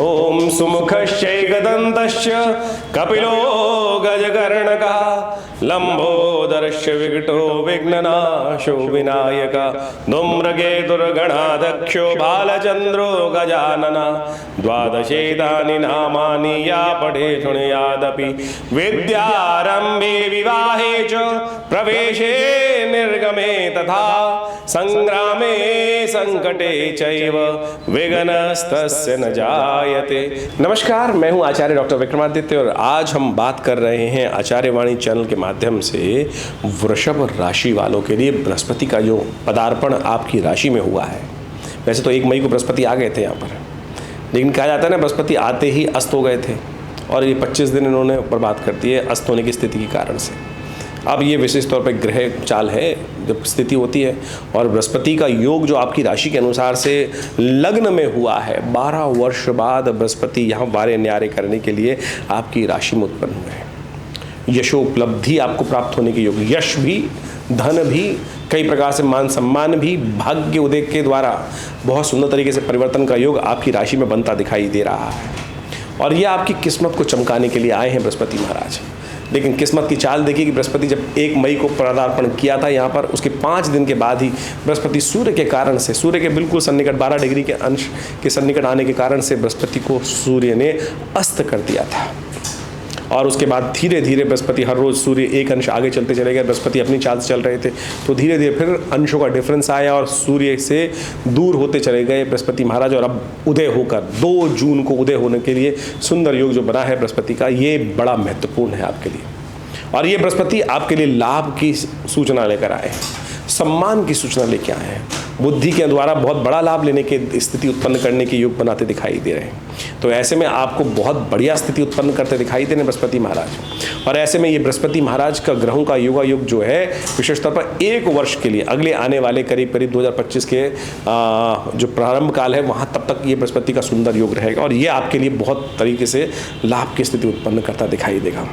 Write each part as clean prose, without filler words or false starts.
ओम सुमुखश्चैकदन्तश्च कपिलो गजकर्णकः लंबोदरश्च विकटो विघ्ननाशो विनायकः धूम्रकेतुर्गणाध्यक्षो बालचन्द्रो गजाननः द्वादशेतानि नामानि या पठे शृणुयादपि विद्यारम्भे विवाहे च प्रवेशे निर्गमे तथा संग्रामे संकटे चैव विघ्नस्तस्य न जायते। नमस्कार, मैं हूं आचार्य डॉक्टर विक्रमादित्य और आज हम बात कर रहे हैं आचार्यवाणी चैनल के माध्यम से वृषभ राशि वालों के लिए बृहस्पति का जो पदार्पण आपकी राशि में हुआ है। वैसे तो 1 मई को बृहस्पति आ गए थे यहाँ पर, लेकिन कहा जाता है ना बृहस्पति आते ही अस्त हो गए थे और ये 25 दिन इन्होंने बर्बाद कर दिए अस्त होने की स्थिति के कारण से। अब ये विशेष तौर पे ग्रह चाल है जब स्थिति होती है और बृहस्पति का योग जो आपकी राशि के अनुसार से लग्न में हुआ है, 12 वर्ष बाद बृहस्पति यहाँ वारे न्यारे करने के लिए आपकी राशि में उत्पन्न हुए हैं। यशोपलब्धि आपको प्राप्त होने के योग, यश भी, धन भी, कई प्रकार से मान सम्मान भी, भाग्य उदय के द्वारा बहुत सुंदर तरीके से परिवर्तन का योग आपकी राशि में बनता दिखाई दे रहा है। और ये आपकी किस्मत को चमकाने के लिए आए हैं बृहस्पति महाराज। लेकिन किस्मत की चाल देखिए कि बृहस्पति जब 1 मई को पदार्पण किया था यहाँ पर, उसके 5 दिन के बाद ही बृहस्पति सूर्य के कारण से, सूर्य के बिल्कुल सन्निकट 12 डिग्री के अंश के सन्निकट आने के कारण से बृहस्पति को सूर्य ने अस्त कर दिया था। और उसके बाद धीरे धीरे बृहस्पति हर रोज़ सूर्य 1 अंश आगे चलते चले गए। बृहस्पति अपनी चाल से चल रहे थे तो धीरे धीरे फिर अंशों का डिफरेंस आया और सूर्य से दूर होते चले गए बृहस्पति महाराज। और अब उदय होकर 2 जून को उदय होने के लिए सुंदर योग जो बना है बृहस्पति का, ये बड़ा महत्वपूर्ण है आपके लिए। और ये बृहस्पति आपके लिए लाभ की सूचना लेकर आए हैं, सम्मान की सूचना लेके आए हैं, बुद्धि के द्वारा बहुत बड़ा लाभ लेने की स्थिति उत्पन्न करने के योग बनाते दिखाई दे रहे हैं। तो ऐसे में आपको बहुत बढ़िया स्थिति उत्पन्न करते दिखाई दे रहे हैं बृहस्पति महाराज। और ऐसे में ये बृहस्पति महाराज का ग्रहों का योगा योग जो है विशेष तौर पर 1 वर्ष के लिए, अगले आने वाले करीब 2025 के जो प्रारंभ काल है वहाँ तब तक ये बृहस्पति का सुंदर योग रहेगा और ये आपके लिए बहुत तरीके से लाभ की स्थिति उत्पन्न करता दिखाई देगा।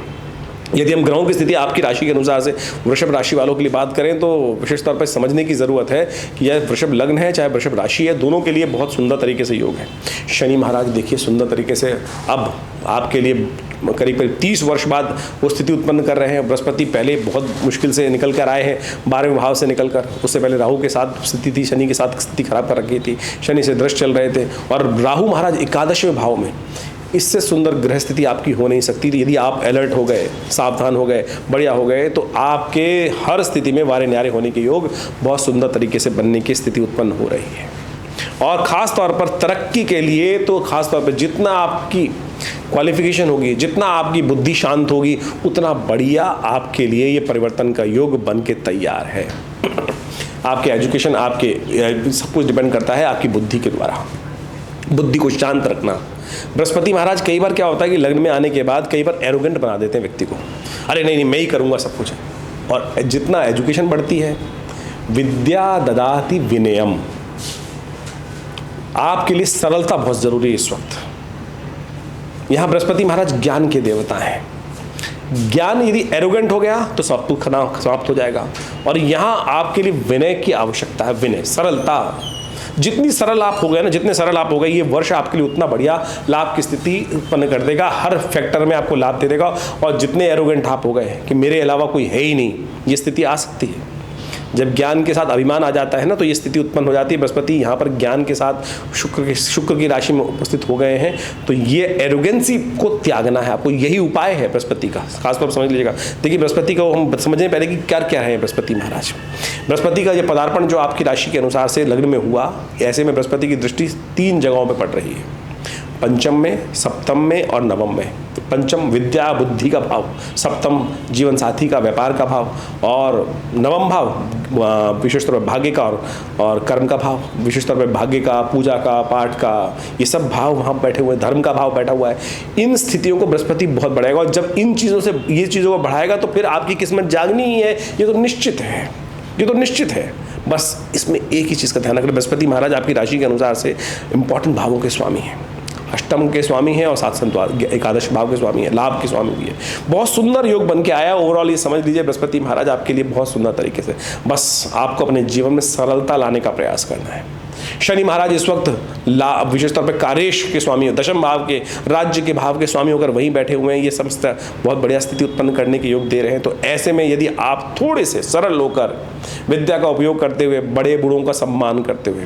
यदि हम ग्रहों की स्थिति आपकी राशि के अनुसार से वृषभ राशि वालों के लिए बात करें तो विशेष तौर पर समझने की ज़रूरत है कि यह वृषभ लग्न है चाहे वृषभ राशि है, दोनों के लिए बहुत सुंदर तरीके से योग है। शनि महाराज देखिए सुंदर तरीके से अब आपके लिए करीब 30 वर्ष बाद वो स्थिति उत्पन्न कर रहे हैं। बृहस्पति पहले बहुत मुश्किल से निकल कर आए हैं 12वें भाव से निकल कर, उससे पहले राहु के साथ स्थिति थी, शनि के साथ स्थिति खराब कर रखी थी, शनि से दृष्ट चल रहे थे और राहु महाराज 11वें भाव में। इससे सुंदर ग्रह स्थिति आपकी हो नहीं सकती थी। यदि आप अलर्ट हो गए, सावधान हो गए, बढ़िया हो गए तो आपके हर स्थिति में वारे न्यारे होने के योग बहुत सुंदर तरीके से बनने की स्थिति उत्पन्न हो रही है। और ख़ास तौर पर तरक्की के लिए तो ख़ास तौर पर जितना आपकी क्वालिफिकेशन होगी, जितना आपकी बुद्धि शांत होगी, उतना बढ़िया आपके लिए ये परिवर्तन का योग बन के तैयार है। आपके एजुकेशन, आपके सब कुछ डिपेंड करता है आपकी बुद्धि के द्वारा, बुद्धि को शांत रखना। बृहस्पति महाराज कई बार क्या होता है कि लग्न में आने के बाद कई बार एरोगेंट बना देते हैं व्यक्ति को, अरे नहीं मैं ही करूँगा सब कुछ। और जितना एजुकेशन बढ़ती है, विद्या ददाति विनयम, आपके लिए सरलता बहुत ज़रूरी है इस वक्त। यहाँ बृहस्पति महाराज ज्ञान के देवता हैं। ज्ञान यदि एरोगेंट हो गया तो सब कुछ समाप्त हो जाएगा। और यहाँ आपके लिए विनय की आवश्यकता है, विनय, सरलता। जितनी सरल आप हो गए ना, जितने सरल आप हो गए, ये वर्ष आपके लिए उतना बढ़िया लाभ की स्थिति उत्पन्न कर देगा, हर फैक्टर में आपको लाभ दे देगा। और जितने एरोगेंट आप हो गए कि मेरे अलावा कोई है ही नहीं, ये स्थिति आ सकती है। जब ज्ञान के साथ अभिमान आ जाता है ना तो ये स्थिति उत्पन्न हो जाती है। बृहस्पति यहाँ पर ज्ञान के साथ शुक्र की राशि में उपस्थित हो गए हैं तो ये एरोगेंसी को त्यागना है आपको, यही उपाय है बृहस्पति का, खासतौर पर समझ लीजिएगा। देखिए बृहस्पति को हम समझें पहले कि क्या क्या है बृहस्पति महाराज। बृहस्पति का ये पदार्पण जो आपकी राशि के अनुसार से लग्न में हुआ, ऐसे में बृहस्पति की दृष्टि 3 जगहों पर पड़ रही है, पंचम में, सप्तम में और नवम में। पंचम विद्या बुद्धि का भाव, सप्तम जीवन साथी का, व्यापार का भाव, और नवम भाव विशेष तौर पर भाग्य का और कर्म का भाव, विशेष तौर पर भाग्य का, पूजा का, पाठ का, ये सब भाव वहाँ बैठे हुए, धर्म का भाव बैठा हुआ है। इन स्थितियों को बृहस्पति बहुत बढ़ाएगा और जब इन चीज़ों से ये चीज़ों को बढ़ाएगा तो फिर आपकी किस्मत जागनी ही है, ये तो निश्चित है, ये तो निश्चित है। बस इसमें एक ही चीज़ का ध्यान रखना, बृहस्पति महाराज आपकी राशि के अनुसार से इंपॉर्टेंट भावों के स्वामी हैं, अष्टम के स्वामी हैं और 7 एकादश भाव के स्वामी हैं, लाभ के स्वामी भी है। बहुत सुंदर योग बन के आया। ओवरऑल ये समझ लीजिए बृहस्पति महाराज आपके लिए बहुत सुंदर तरीके से, बस आपको अपने जीवन में सरलता लाने का प्रयास करना है। शनि महाराज इस वक्त विशेष तौर पर कारेश के स्वामी, दशम भाव के, राज्य के भाव के स्वामी होकर वहीं बैठे हुए हैं। ये समस्त बहुत बढ़िया स्थिति उत्पन्न करने के योग दे रहे हैं। तो ऐसे में यदि आप थोड़े से सरल होकर विद्या का उपयोग करते हुए, बड़े बूढ़ों का सम्मान करते हुए,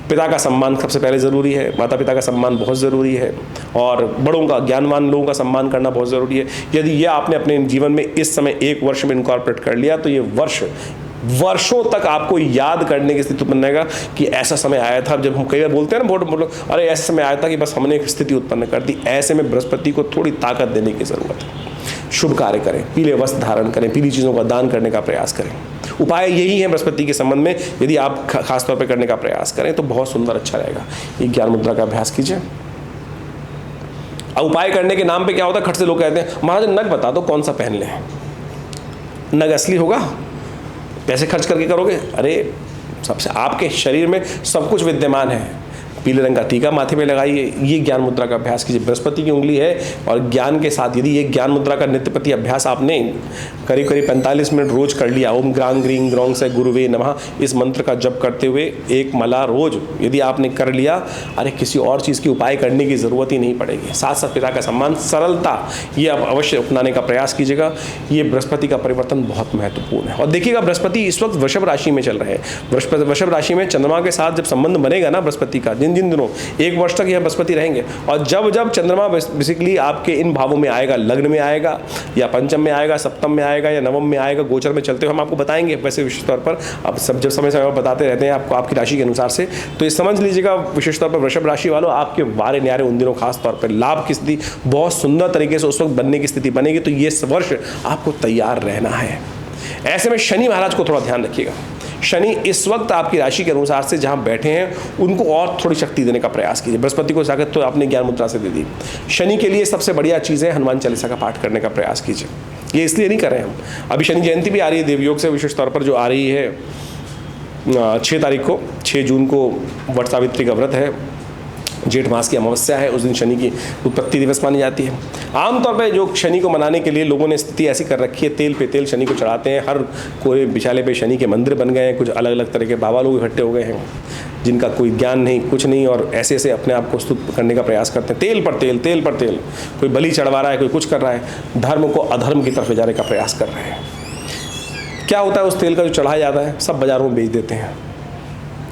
पिता का सम्मान सबसे पहले ज़रूरी है, माता पिता का सम्मान बहुत ज़रूरी है, और बड़ों का, ज्ञानवान लोगों का सम्मान करना बहुत ज़रूरी है। यदि ये आपने अपने जीवन में इस समय 1 वर्ष में इनकॉर्पोरेट कर लिया तो ये वर्षों तक आपको याद करने की स्थिति उत्पन्न रहेगा कि ऐसा समय आया था। जब हम कई बार बोलते हैं ना, बोलो अरे ऐसा समय आया था कि बस हमने एक स्थिति उत्पन्न कर दी। ऐसे में बृहस्पति को थोड़ी ताकत देने की ज़रूरत है। शुभ कार्य करें, पीले वस्त्र धारण करें, पीली चीज़ों का दान करने का प्रयास करें। उपाय यही है बृहस्पति के संबंध में, यदि आप खास तौर पे करने का प्रयास करें तो बहुत सुंदर अच्छा रहेगा। ये ज्ञान मुद्रा का अभ्यास कीजिए। अब उपाय करने के नाम पे क्या होता है, खट से लोग कहते हैं महाराज नग बता दो कौन सा पहन लें। नग असली होगा? पैसे खर्च करके करोगे? अरे सबसे आपके शरीर में सब कुछ विद्यमान है। पीले रंग का टीका माथे पे लगाइए। ये ज्ञान मुद्रा का अभ्यास कीजिए। बृहस्पति की उंगली है और ज्ञान के साथ यदि ये ज्ञान मुद्रा का नित्यप्रति अभ्यास आपने करीब 45 मिनट रोज कर लिया, ओम ग्रांग ग्रीं ग्रौंग से गुरुवे नमः इस मंत्र का जप करते हुए एक मला रोज यदि आपने कर लिया, अरे किसी और चीज़ की उपाय करने की ज़रूरत ही नहीं पड़ेगी। साथ साथ पिता का सम्मान, सरलता, ये आप अवश्य अपनाने का प्रयास कीजिएगा। ये बृहस्पति का परिवर्तन बहुत महत्वपूर्ण है। और देखिएगा बृहस्पति इस वक्त वृषभ राशि में चल रहे हैं। वृषभ राशि में चंद्रमा के साथ जब संबंध बनेगा ना बृहस्पति का, जिन दिनों 1 वर्ष तक यह बृहस्पति रहेंगे, और जब जब चंद्रमा बेसिकली आपके इन भावों में आएगा, लग्न में आएगा या पंचम में आएगा, सप्तम में आएगा या नवम में आएगा, गोचर में चलते हुए हम आपको बताएंगे वैसे विशेष तौर पर। अब सब जब समय समय बताते रहते हैं आपको आपकी राशि के अनुसार से, तो ये समझ लीजिएगा विशेष तौर पर वृषभ राशि वालों, आपके वारे न्यारे उन दिनों खास तौर पर लाभ की स्थिति बहुत सुंदर तरीके से उस वक्त बनने की स्थिति बनेगी। तो ये वर्ष आपको तैयार रहना है। ऐसे में शनि महाराज को थोड़ा ध्यान रखिएगा। शनि इस वक्त आपकी राशि के अनुसार से जहां बैठे हैं उनको और थोड़ी शक्ति देने का प्रयास कीजिए। बृहस्पति को ताकत तो आपने ज्ञान मुद्रा से दे दी। शनि के लिए सबसे बढ़िया चीज़ है हनुमान चालीसा का पाठ करने का प्रयास कीजिए। ये इसलिए नहीं कर रहे हम, अभी शनि जयंती भी आ रही है देवयोग से, विशेष तौर पर जो आ रही है 6 तारीख को, 6 जून को वट सावित्री का व्रत है, जेठ मास की अमावस्या है, उस दिन शनि की उत्पत्ति दिवस मानी जाती है। आमतौर पर जो शनि को मनाने के लिए लोगों ने स्थिति ऐसी कर रखी है, तेल पे तेल शनि को चढ़ाते हैं। हर कोई बिचाले पे शनि के मंदिर बन गए हैं, कुछ अलग अलग तरह के बाबा लोग इकट्ठे हो गए हैं जिनका कोई ज्ञान नहीं, कुछ नहीं, और ऐसे ऐसे अपने आप को स्तुत करने का प्रयास करते हैं। तेल पर तेल, तेल पर तेल, कोई बलि चढ़वा रहा है, कोई कुछ कर रहा है, धर्म को अधर्म की तरफ ले जाने का प्रयास कर रहे हैं। क्या होता है उस तेल का जो चढ़ाया जाता है, सब बाजारों में बेच देते हैं,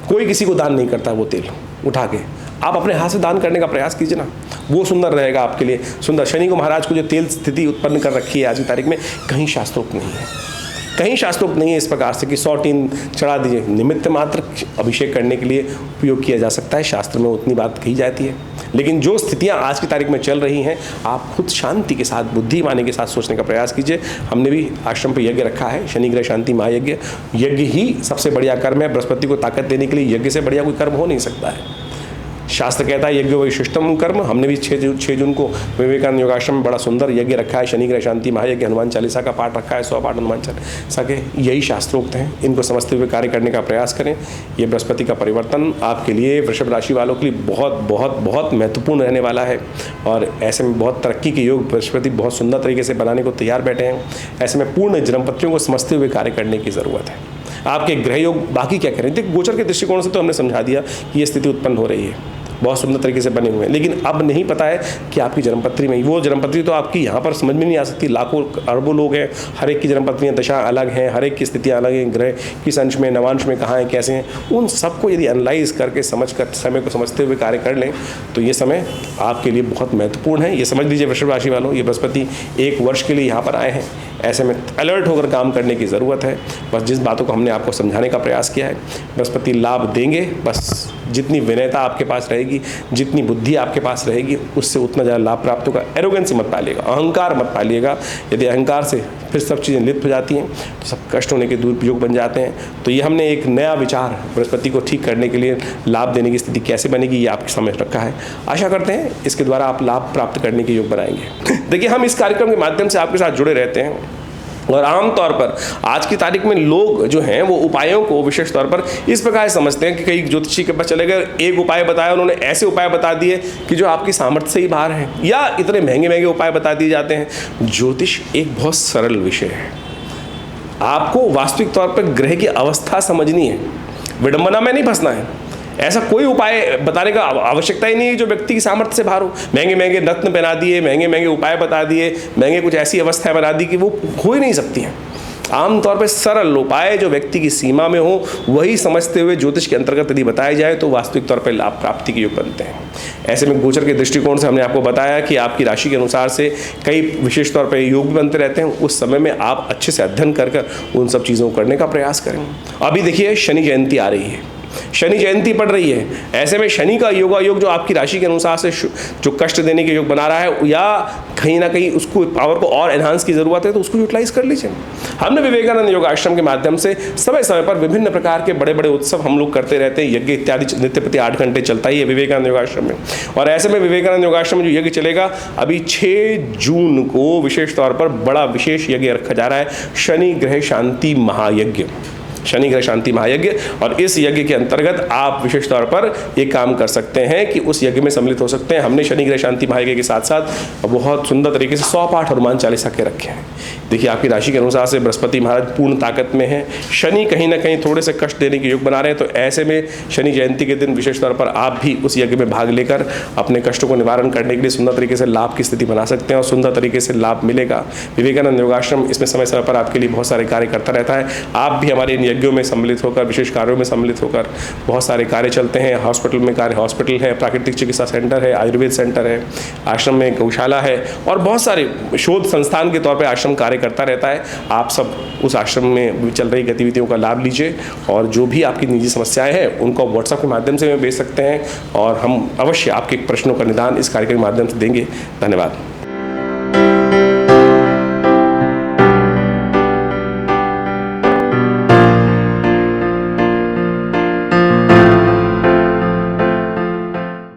कोई किसी को दान नहीं करता। वो तेल उठा के आप अपने हाथ से दान करने का प्रयास कीजिए ना, वो सुंदर रहेगा आपके लिए। सुंदर शनि को महाराज को जो तेल स्थिति उत्पन्न कर रखी है आज की तारीख में, कहीं शास्त्रोक्त नहीं है, कहीं शास्त्रोक्त नहीं है इस प्रकार से कि 100 टीन चढ़ा दीजिए। निमित्त मात्र अभिषेक करने के लिए उपयोग किया जा सकता है, शास्त्र में उतनी बात कही जाती है। लेकिन जो स्थितियां आज की तारीख में चल रही हैं, आप खुद शांति के साथ, बुद्धिमानी के साथ सोचने का प्रयास कीजिए। हमने भी आश्रम पर यज्ञ रखा है, शनि ग्रह शांति महायज्ञ। यज्ञ ही सबसे बढ़िया कर्म है। बृहस्पति को ताकत देने के लिए यज्ञ से बढ़िया कोई कर्म हो नहीं सकता है। शास्त्र कहता है यज्ञ वैशिष्टम कर्म। हमने भी 6 जून को विवेकानंद योगाश्रम में बड़ा सुंदर यज्ञ रखा है, शनि ग्रह शांति महायज्ञ, हनुमान चालीसा का पाठ रखा है, 100 पाठ हनुमान चालीसा के। यही शास्त्रोक्त हैं, इनको समझते हुए कार्य करने का प्रयास करें। ये बृहस्पति का परिवर्तन आपके लिए, वृषभ राशि वालों के लिए बहुत बहुत बहुत महत्वपूर्ण रहने वाला है। और ऐसे में बहुत तरक्की के योग बृहस्पति बहुत सुंदर तरीके से बनाने को तैयार बैठे हैं। ऐसे में पूर्ण जन्मपत्रियों को समझते हुए कार्य करने की ज़रूरत है। आपके ग्रह योग बाकी क्या करें, देखिए गोचर के दृष्टिकोण से तो हमने समझा दिया कि ये स्थिति उत्पन्न हो रही है, बहुत सुंदर तरीके से बने हुए हैं। लेकिन अब नहीं पता है कि आपकी जन्मपत्री में, वो जन्मपत्री तो आपकी यहाँ पर समझ में नहीं आ सकती। लाखों अरबों लोग हैं, हर एक की जन्मपत्रियाँ दशा अलग हैं, हर एक की स्थितियाँ अलग हैं, ग्रह किस अंश में, नवांश में कहाँ हैं, कैसे हैं, उन सबको यदि एनालाइज करके समझ कर समय को समझते हुए कार्य कर लें तो ये समय आपके लिए बहुत महत्वपूर्ण है। ये समझ लीजिए वृषभ राशि वालों, ये बृहस्पति 1 वर्ष के लिए यहाँ पर आए हैं। ऐसे में अलर्ट होकर काम करने की ज़रूरत है। बस जिस बातों को हमने आपको समझाने का प्रयास किया है, बृहस्पति लाभ देंगे। बस जितनी विनयता आपके पास रहेगी, जितनी बुद्धि आपके पास रहेगी, उससे उतना ज़्यादा लाभ प्राप्त होगा। एरोगेंस मत पालिएगा, अहंकार मत पालिएगा। यदि अहंकार से फिर सब चीज़ें लिप्त हो जाती हैं तो सब कष्ट होने के दुरुपयोग बन जाते हैं। तो ये हमने एक नया विचार बृहस्पति को ठीक करने के लिए, लाभ देने की स्थिति कैसे बनेगी, ये आपके समझ रखा है। आशा करते हैं इसके द्वारा आप लाभ प्राप्त करने के योग बनाएंगे। देखिए, हम इस कार्यक्रम के माध्यम से आपके साथ जुड़े रहते हैं और आमतौर पर आज की तारीख में लोग जो हैं वो उपायों को विशेष तौर पर इस प्रकार समझते हैं कि कई ज्योतिषी के पास चले गए, एक उपाय बताया, उन्होंने ऐसे उपाय बता दिए कि जो आपकी सामर्थ्य से ही बाहर है, या इतने महंगे महंगे उपाय बता दिए जाते हैं। ज्योतिष एक बहुत सरल विषय है। आपको वास्तविक तौर पर ग्रह की अवस्था समझनी है, विडंबना में नहीं फंसना है। ऐसा कोई उपाय बताने का आवश्यकता ही नहीं है जो व्यक्ति की सामर्थ्य से बाहर हो। महंगे महंगे रत्न पहना दिए, महंगे महंगे उपाय बता दिए, महंगे कुछ ऐसी अवस्थाएं बना दी कि वो हो ही नहीं सकती हैं। आमतौर पर सरल उपाय जो व्यक्ति की सीमा में हो वही समझते हुए ज्योतिष के अंतर्गत यदि बताया जाए तो वास्तविक तौर पर लाभ प्राप्ति के योग बनते हैं। ऐसे में गोचर के दृष्टिकोण से हमने आपको बताया कि आपकी राशि के अनुसार से कई विशेष तौर पर योग भी बनते रहते हैं। उस समय में आप अच्छे से अध्ययन कर उन सब चीज़ों को करने का प्रयास करें। अभी देखिए शनि जयंती आ रही है, शनि जयंती पड़ रही है। ऐसे में शनि का योगा योग जो आपकी राशि के अनुसार से जो कष्ट देने के योग बना रहा है या कहीं ना कहीं उसको पावर को और एनहांस की जरूरत है तो उसको यूटिलाइज कर लीजिए। हमने विवेकानंद योग आश्रम के माध्यम से समय समय पर विभिन्न प्रकार के बड़े बड़े उत्सव हम लोग करते रहते हैं। यज्ञ इत्यादि नित्य प्रति 8 घंटे चलता ही है विवेकानंद योग आश्रम में। और ऐसे में विवेकानंद योग आश्रम में जो यज्ञ चलेगा अभी 6 जून को विशेष तौर पर बड़ा विशेष यज्ञ रखा जा रहा है, शनि ग्रह शांति महायज्ञ, शनि ग्रह शांति महायज्ञ। और इस यज्ञ के अंतर्गत आप विशेष तौर पर ये काम कर सकते हैं कि उस यज्ञ में सम्मिलित हो सकते हैं। हमने शनि ग्रह शांति महायज्ञ के साथ साथ बहुत सुंदर तरीके से 100 पाठ हनुमान चालीसा के रखे हैं। देखिए आपकी राशि के अनुसार से बृहस्पति महाराज पूर्ण ताकत में है, शनि कहीं ना कहीं थोड़े से कष्ट देने के योग बना रहे हैं। तो ऐसे में शनि जयंती के दिन विशेष तौर पर आप भी उस यज्ञ में भाग लेकर अपने कष्टों को निवारण करने के लिए सुंदर तरीके से लाभ की स्थिति बना सकते हैं और सुंदर तरीके से लाभ मिलेगा। विवेकानंद योगाश्रम इसमें समय समय पर आपके लिए बहुत सारे कार्य करता रहता है। आप भी हमारे इन यज्ञों में सम्मिलित होकर, विशेष कार्यों में सम्मिलित होकर बहुत सारे कार्य चलते हैं। हॉस्पिटल में कार्य, हॉस्पिटल है, प्राकृतिक चिकित्सा सेंटर है, आयुर्वेद सेंटर है, आश्रम में गौशाला है और बहुत सारे शोध संस्थान के तौर पर आश्रम कार्य करता रहता है। आप सब उस आश्रम में चल रही गतिविधियों का लाभ लीजिए और जो भी आपकी निजी समस्याएं हैं उनको व्हाट्सएप के माध्यम से भेज सकते हैं और हम अवश्य आपके प्रश्नों का निदान इस कार्यक्रम के माध्यम से देंगे। धन्यवाद।